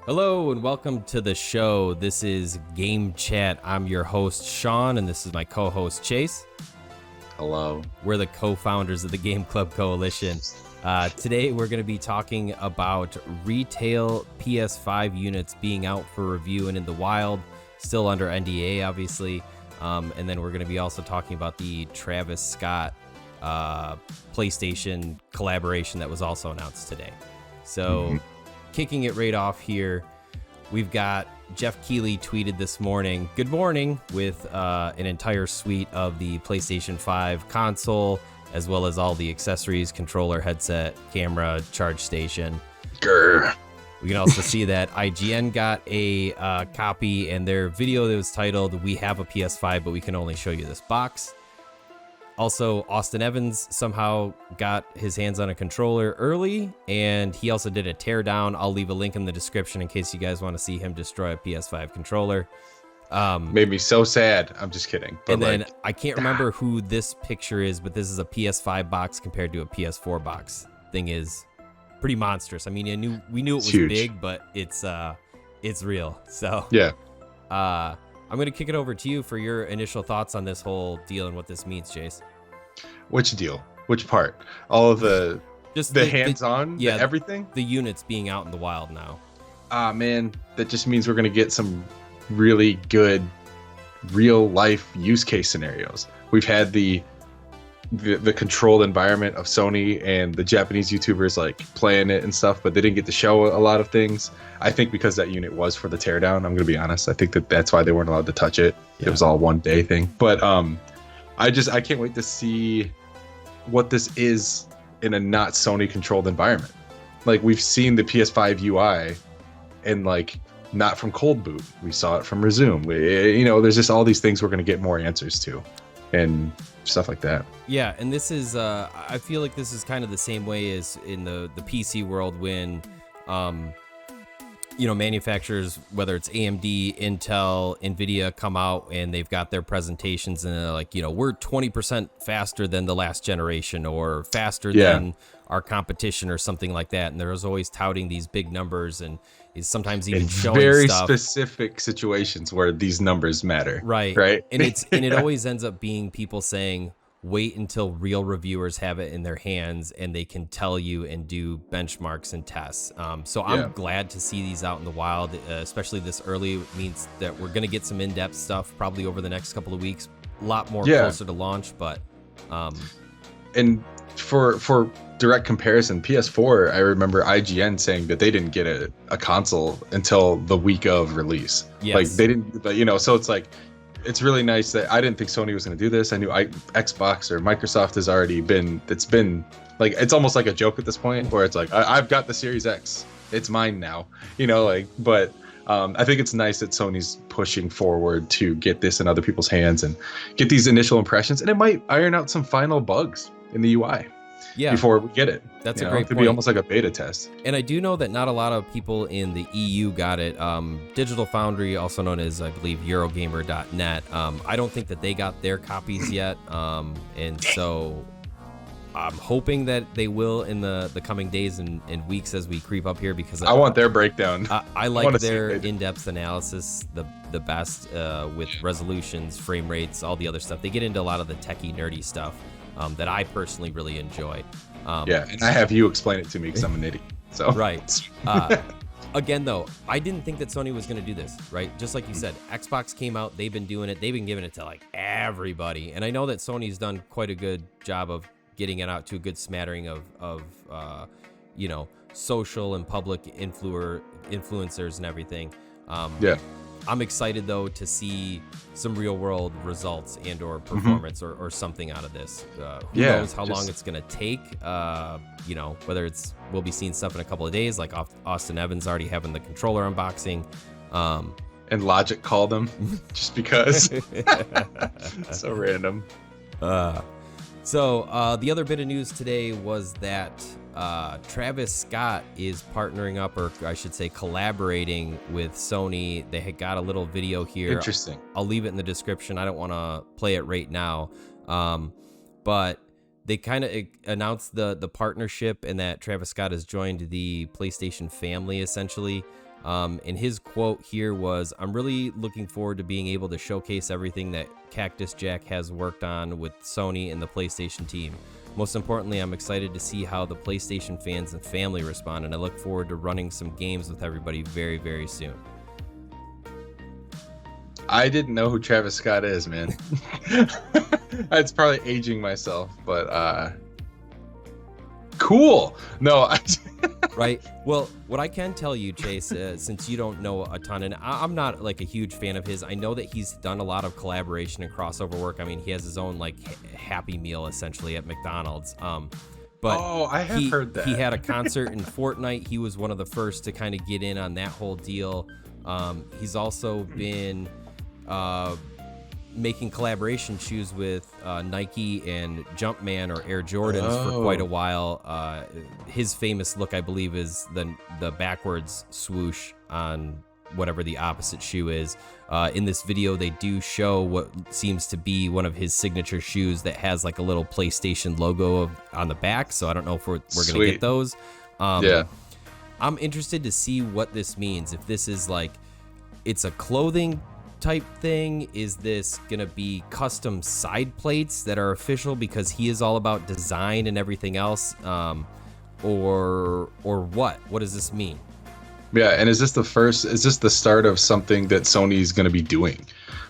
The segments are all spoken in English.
Hello and welcome to the show. This is Game Chat. I'm your host, Sean, and this is my co-host, Chase. Hello. We're the co-founders of the Game Club Coalition. Today, we're going to be talking about retail PS5 units being out for review and in the wild, still under NDA, obviously. And then we're going to be also talking about the Travis Scott PlayStation collaboration that was also announced today. So, kicking it right off here, we've got Jeff Keighley tweeted this morning, "Good morning," with an entire suite of the PlayStation 5 console, as well as all the accessories, controller, headset, camera, charge station. Grr. We can also see that IGN got a copy, and their video that was titled, "We have a PS5, but we can only show you this box." Also, Austin Evans somehow got his hands on a controller early, and he also did a teardown. I'll leave a link in the description in case you guys want to see him destroy a PS5 controller. Made me so sad. I'm just kidding. But and then I can't remember who this picture is, but this is a PS5 box compared to a PS4 box. Thing is pretty monstrous. I mean, we knew it was huge. big, but it's real. So yeah. I'm going to kick it over to you for your initial thoughts on this whole deal and what this means, Chase. Which deal? Which part? All of the Just the hands-on, yeah, everything? The units being out in the wild now. Ah, man, that just means we're going to get some really good real-life use case scenarios. We've had the controlled environment of Sony and the Japanese YouTubers like playing it and stuff, but they didn't get to show a lot of things. I think because that unit was for the teardown, I'm gonna be honest. I think that's why they weren't allowed to touch it. Yeah. It was all one day thing. But I can't wait to see what this is in a not Sony controlled environment. Like, we've seen the PS5 UI and like not from Cold Boot. We saw it from Resume. There's just all these things we're gonna get more answers to and stuff like that. Yeah, and this is I feel like this is kind of the same way as in the PC world when manufacturers, whether it's AMD, Intel, Nvidia, come out and they've got their presentations and they're like, we're 20% faster than the last generation or faster than our competition or something like that. And there's always touting these big numbers and is sometimes even showing very stuff. Specific situations where these numbers matter. Right. And it always ends up being people saying, wait until real reviewers have it in their hands and they can tell you and do benchmarks and tests. So I'm glad to see these out in the wild, especially this early. It means that we're going to get some in-depth stuff probably over the next couple of weeks, a lot more closer to launch. But and for direct comparison, PS4, I remember IGN saying that they didn't get a console until the week of release. Yes. Like they didn't, so it's like, it's really nice that I didn't think Sony was going to do this. I knew Xbox or Microsoft has already it's been like, it's almost like a joke at this point where it's like, I've got the Series X, it's mine now, but I think it's nice that Sony's pushing forward to get this in other people's hands and get these initial impressions. And it might iron out some final bugs in the UI before we get it. That's a great point. It could be almost like a beta test. And I do know that not a lot of people in the EU got it. Digital Foundry, also known as, I believe, Eurogamer.net, I don't think that they got their copies yet. And so I'm hoping that they will in the coming days and weeks as we creep up here, because I want their breakdown. I like their in-depth analysis the best with resolutions, frame rates, all the other stuff. They get into a lot of the techie, nerdy stuff that I personally really enjoy. And I have you explain it to me because I'm an idiot. So right. Again, though, I didn't think that Sony was going to do this, right? Just like you said, Xbox came out, they've been doing it, they've been giving it to like everybody. And I know that Sony's done quite a good job of getting it out to a good smattering of social and public influencers and everything. I'm excited, though, to see some real-world results and or performance or something out of this. Who knows how long it's going to take, whether we'll be seeing stuff in a couple of days, like Austin Evans already having the controller unboxing. And Logic called him just because. So random. So the other bit of news today was that Travis Scott is partnering up, or I should say collaborating with Sony. They had got a little video here. Interesting. I'll leave it in the description. I don't want to play it right now. But they kind of announced the partnership and that Travis Scott has joined the PlayStation family, essentially. And his quote here was, "I'm really looking forward to being able to showcase everything that Cactus Jack has worked on with Sony and the PlayStation team. Most importantly, I'm excited to see how the PlayStation fans and family respond, and I look forward to running some games with everybody very, very soon." I didn't know who Travis Scott is, man. It's probably aging myself, but cool. No, Right. Well, what I can tell you, Chase, since you don't know a ton, and I'm not like a huge fan of his, I know that he's done a lot of collaboration and crossover work. I mean, he has his own like Happy Meal essentially at McDonald's. But I have heard that. He had a concert in Fortnite. He was one of the first to kind of get in on that whole deal. He's also been making collaboration shoes with Nike and Jumpman or Air Jordans for quite a while. His famous look, I believe, is the backwards swoosh on whatever the opposite shoe is. In this video, they do show what seems to be one of his signature shoes that has like a little PlayStation logo on the back. So I don't know if we're going to get those. Yeah. I'm interested to see what this means. If this is like, it's a clothing type thing, is this gonna be custom side plates that are official because he is all about design and everything else, or what does this mean? Yeah, and is this the start of something that Sony's gonna be doing,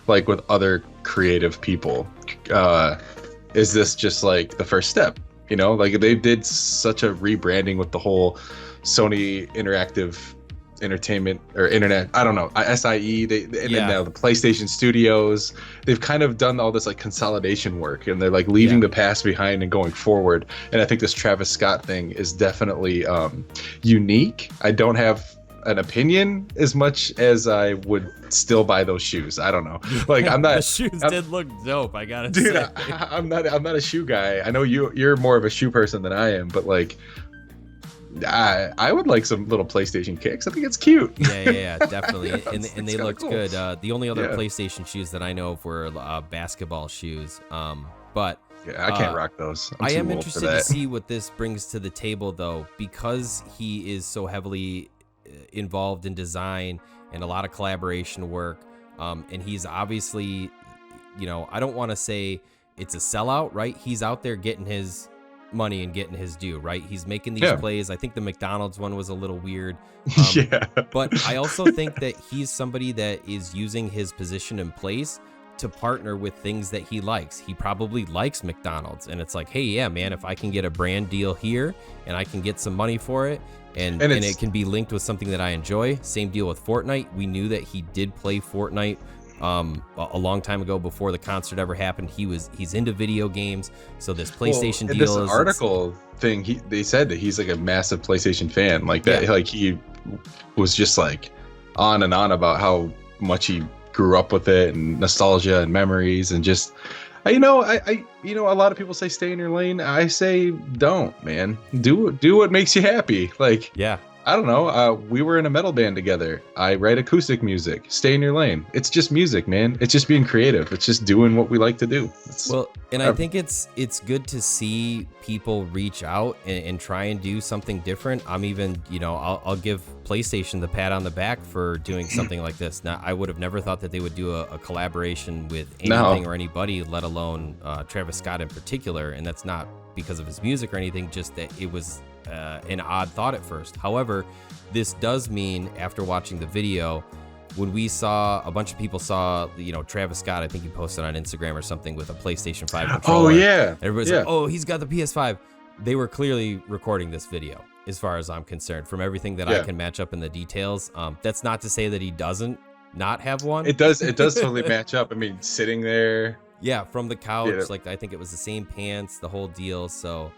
like with other creative people? Is this just like the first step? You know, like they did such a rebranding with the whole Sony Interactive Entertainment or Internet, I don't know, SIE, then now the PlayStation Studios. They've kind of done all this like consolidation work, and they're like leaving the past behind and going forward. And I think this Travis Scott thing is definitely unique. I don't have an opinion as much as I would still buy those shoes. I don't know. Like I'm not. The shoes did look dope, I gotta say. Dude, I'm not a shoe guy. I know you're more of a shoe person than I am, but like I would like some little PlayStation kicks. I think it's cute. Yeah, definitely. and they looked cool. Good. The only other PlayStation shoes that I know of were basketball shoes. But yeah, I can't rock those. I am interested to see what this brings to the table, though, because he is so heavily involved in design and a lot of collaboration work. And he's obviously, I don't want to say it's a sellout, right? He's out there getting his money and getting his due, right? He's making these plays. I think the McDonald's one was a little weird. But I also think that he's somebody that is using his position in place to partner with things that he likes. He probably likes McDonald's, and it's like, hey, yeah, man, if I can get a brand deal here and I can get some money for it, and it can be linked with something that I enjoy. Same deal with Fortnite. We knew that he did play Fortnite a long time ago before the concert ever happened. He's into video games, so this PlayStation deal. This article thing, they said that he's like a massive PlayStation fan, like that. Like he was just like on and on about how much he grew up with it and nostalgia and memories, and just I a lot of people say stay in your lane. I say don't, man. Do what makes you happy. Like I don't know. We were in a metal band together. I write acoustic music. Stay in your lane. It's just music, man. It's just being creative. It's just doing what we like to do. I think it's good to see people reach out and try and do something different. I'm even, I'll give PlayStation the pat on the back for doing something like this. Now, I would have never thought that they would do a collaboration with anything or anybody, let alone Travis Scott in particular. And that's not because of his music or anything, just that it was an odd thought at first. However, this does mean, after watching the video, when we saw a bunch of people saw, Travis Scott, I think he posted on Instagram or something with a PlayStation 5 controller. Oh yeah. Everybody's like, oh, he's got the PS5. They were clearly recording this video, as far as I'm concerned, from everything that I can match up in the details. That's not to say that he doesn't not have one. It does totally match up. I mean, sitting there. Yeah, from the couch, like I think it was the same pants, the whole deal. So,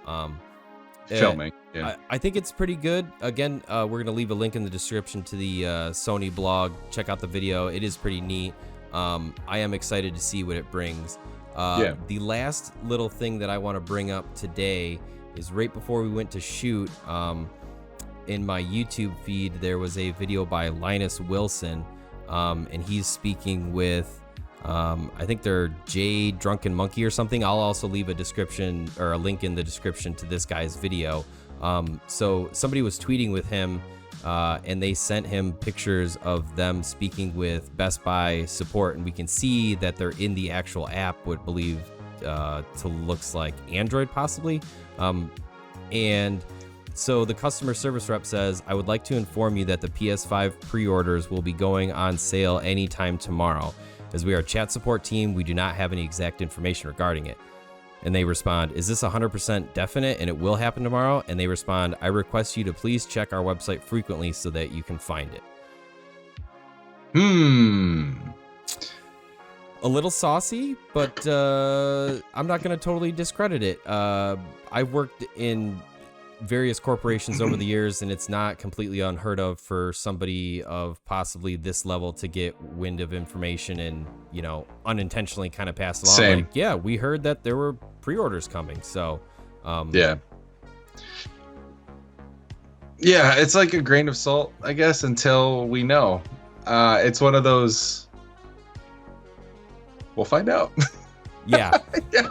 filming. Yeah. I think it's pretty good. Again, we're going to leave a link in the description to the Sony blog. Check out the video. It is pretty neat. I am excited to see what it brings. The last little thing that I want to bring up today is right before we went to shoot, in my YouTube feed, there was a video by Linus Wilson, and he's speaking with I think they're J Drunken Monkey or something. I'll also leave a description or a link in the description to this guy's video. So somebody was tweeting with him and they sent him pictures of them speaking with Best Buy support, and we can see that they're in the actual app, would believe to looks like Android possibly. And so the customer service rep says, I would like to inform you that the PS5 pre-orders will be going on sale anytime tomorrow. As we are a chat support team, we do not have any exact information regarding it. And they respond, is this 100% definite and it will happen tomorrow? And they respond, I request you to please check our website frequently so that you can find it. A little saucy, but I'm not going to totally discredit it. I've worked in various corporations over the years, and it's not completely unheard of for somebody of possibly this level to get wind of information and, you know, unintentionally kind of pass along. Same. Like, yeah, we heard that there were pre-orders coming. So, yeah, it's like a grain of salt, I guess, until we know. It's one of those. We'll find out. Yeah. Yeah.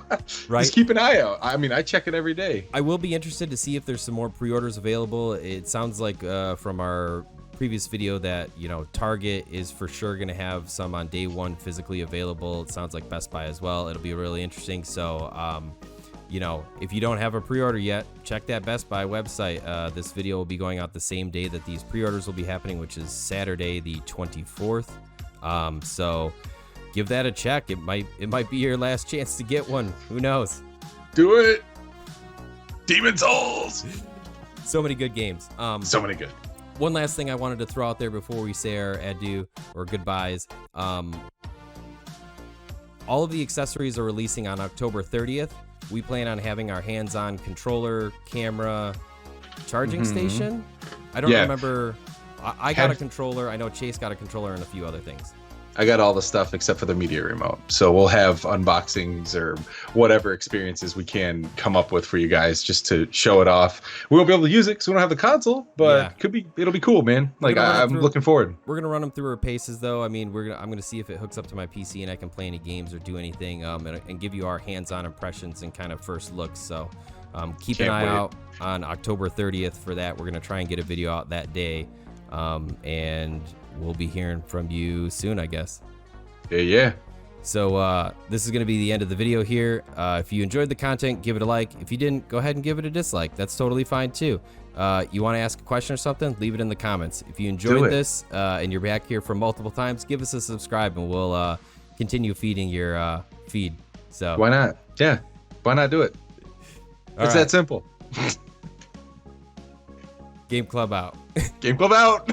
Right. Just keep an eye out. I mean, I check it every day. I will be interested to see if there's some more pre-orders available. It sounds like from our previous video that, you know, Target is for sure going to have some on day one physically available. It sounds like Best Buy as well. It'll be really interesting. So, you know, if you don't have a pre-order yet, check that Best Buy website. This video will be going out the same day that these pre-orders will be happening, which is Saturday the 24th. So give that a check. It might be your last chance to get one. Who knows? Do it. Demon Souls. So many good games. So many good. One last thing I wanted to throw out there before we say our adieu or goodbyes. All of the accessories are releasing on October 30th. We plan on having our hands-on controller, camera, charging station. I don't remember. I got a controller. I know Chase got a controller and a few other things. I got all the stuff except for the media remote. So we'll have unboxings or whatever experiences we can come up with for you guys just to show it off. We won't be able to use it because we don't have the console, but it'll be cool, man. Like I'm looking forward. We're gonna run them through our paces, though. I mean, I'm gonna see if it hooks up to my PC and I can play any games or do anything, and give you our hands-on impressions and kind of first looks. So keep an eye out on October 30th for that. We're gonna try and get a video out that day, and we'll be hearing from you soon, I guess. Yeah. So this is going to be the end of the video here. If you enjoyed the content, give it a like. If you didn't, go ahead and give it a dislike. That's totally fine too. You want to ask a question or something, leave it in the comments. If you enjoyed this and you're back here for multiple times, give us a subscribe and we'll continue feeding your feed. So why not? Yeah, why not do it? It's that simple. Game Club out. Game Club out.